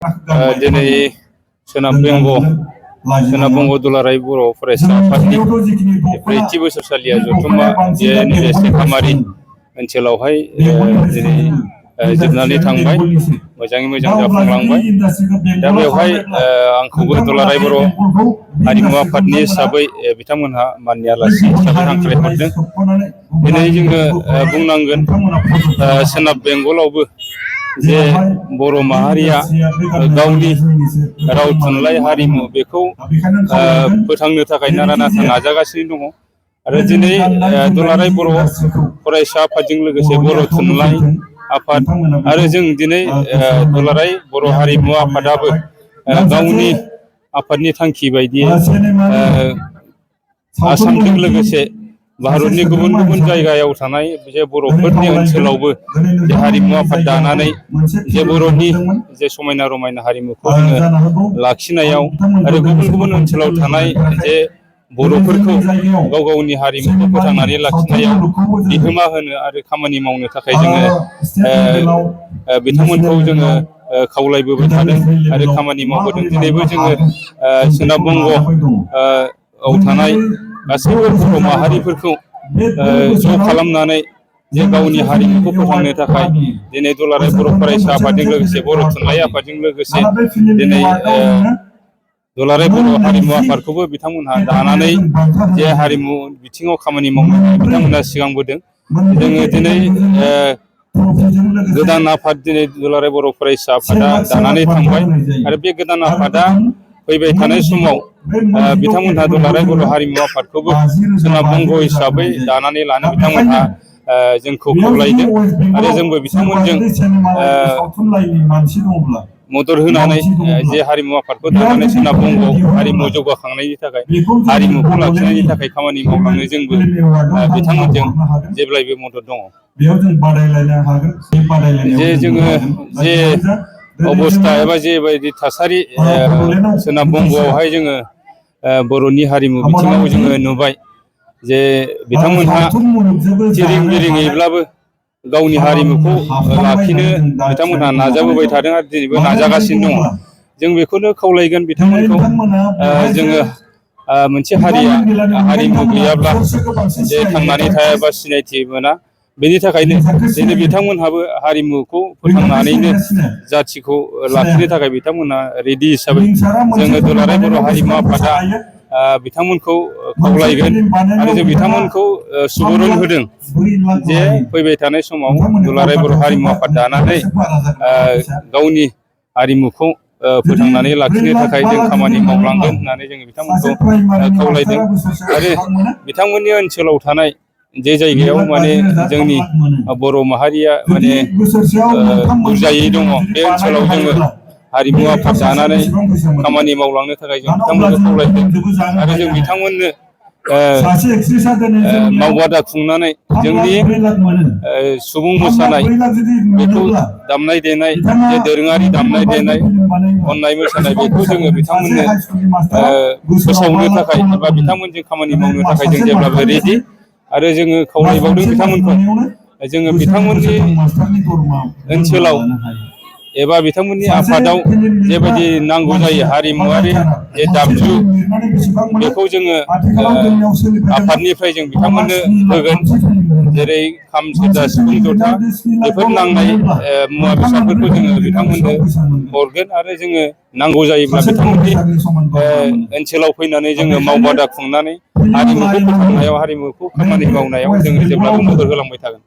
दिनै सोनाब बंग दुलाराय बर' फरायसा आफादनि ब्रैथि बोसोरसालिया जथुम्मा नैबे सेखामारि ओनसोलावहाय दिनै जोबनानै थांबाय, मोजाङै मोजां जाफुंलांबाय। दा बेवहाय आंखौबो दुलाराय बर' हारिमु आफादनि हिसाबै बिथांमोनहा माननि आलासि हिसाबै हांख्रायहरदों। दिनै जोङो बुंनांगोन सोनाब बेंगलावबो जे बर' माहारिया गावनि राव थुनलाइ हारिमु बेखौ फोथांनो थाखाय नारा नाथा नाजागासिनो दङ। आरो दिनै दुलाराय बर' फरायसा आफादजों लोगोसे बर' थुनलाइ आफाद आरो जों दिनै दुलाराय बर' हारिमु आफादाबो गावनि आफादनि थांखि बायदियै आसामजों लोगोसे भारतनि गुबुन गुबुन जायगायाव थानाय जे बर'फोरनि ओनसोलावबो जे हारिमु आफाद दानानै जे बर'नि जे समायना रमायना हारिमुखौ जोङो लाखिनायाव आरो गुबुन गुबुन ओनसोलाव थानाय जे बर'फोरखौ गाव गावनि हारिमुखौ फोथांनानै लाखिनायाव बिहोमा होनो आरो खामानि मावनो थाखाय जोङो बिथांमोनखौ जोङो खावलायबोबाय थादों आरो खामानि मावबोदों। दिनैबो जोङो सोनाब बंगआव थानाय गासैबो बर' माहारिफोरखौ ज' खालामनानै जे गावनि हारिमुखौ फोथांनो थाखाय दिनै दुलाराय बर' फरायसा आफादजों लोगोसे बर' थुनलाइ आफादजों लोगोसे दिनै दुलाराय बर' हारिमु आफादखौबो बिथांमोनहा दानानै जे हारिमु बिथिङाव खामानि मावनो बिथांमोनहा सिगांबोदों। जोङो दिनै गोदान आफाद दिनै दुलाराय बर' फरायसा आफादा दानानै थांबाय आरो बे गोदान आफादा फैबाय थानाय समाव बिथांमोनहा दुलाराय बर' हारिमु आफादखौबो सोनाब बंग हिसाबै दानानै लानो बिथांमोनहा जोंखौ खावलायदों आरो जोंबो बिथांमोनजों मदद होनानै जे हारिमु आफादखौ दानानै सोनाब बंगआव हारिमु जौगाखांनायनि थाखाय हारिमुखौ लाखिनायनि थाखाय खामानि मावलांनो जोंबो बिथांमोनजों जेब्लायबो मदद दङ। जे जोङो जे अबस्था एबा जेबायदि थासारि सोनाब बंगआवहाय जोङो बर'नि हारिमु बिथिङाव जोङो नुबाय जे बिथांमोनहा थिरिं बिरिङैब्लाबो गावनि हारिमुखौ लाखिनो बिथांमोनहा नाजाबोबाय थादों आरो दिनैबो नाजागासिनो दङ। जों बेखौनो खावलायगोन बिथांमोनखौ जोङो मोनसे हारिया हारिमु गैयाब्ला जे थांनानै थायाबा सिनायथि मोना। बेनि थाखायनो दिनै बिथांमोनहाबो हारिमुखौ फोथांनानैनो जाथिखौ लाखिनो थाखाय बिथांमोनहा रेडि हिसाबै जोङो दुलाराय बर' हारिमु आफादा बिथांमोनखौ खावलायगोन आरो जों बिथांमोनखौ सुबुरुन होदों जे फैबाय थानाय समाव दुलाराय बर' हारिमु आफाद दानानै गावनि हारिमुखौ फोथांनानै लाखिनो थाखाय जों खामानि मावलांगोन होननानै जोङो बिथांमोनखौ खावलायदों। आरो बिथांमोननि ओनसोलाव थानाय जे जायगायाव माने जोंनि बर' माहारिया माने बुरजायै दङ बे ओनसोलाव जोङो हारिमु आफाद दानानै खामानि मावलांनो थाखाय जों बिथांमोनखौ खावलायदों आरो जों बिथांमोननो मावबादा खुंनानै जोंनि सुबुं मोसानाय बेखौ दामनाय देनाय जे दोरोङारि दामनाय देनाय खननाय मोसानाय बेखौ जोङो बिथांमोननो फोसावनो थाखाय एबा बिथांमोनजों खामानि मावनो थाखाय जों जेब्लाबो रेडि आरो जोङो खावलायबावदों बिथांमोनखौ जोङो बिथांमोननि ओनसोलाव एबा बिथांमोननि आफादाव जेबायदि नांगौ जायो हारिमुवारि जे दामजु बेखौ जोङो आफादनिफ्राय जों बिथांमोननो होगोन। जेरै खाम, सेरजा, सिफुं, जथा बेफोर नांनाय मुवा बेसादफोरखौ जोङो बिथांमोननो हरगोन आरो जोङो नांगौ जायोब्ला बिथांमोननि ओनसोलाव फैनानै जोङो मावबादा खुंनानै हारिमुखौ फोथांनायाव हारिमुखौ खामानि मावनायाव जोङो जेब्लाबो मदद होलांबाय थागोन।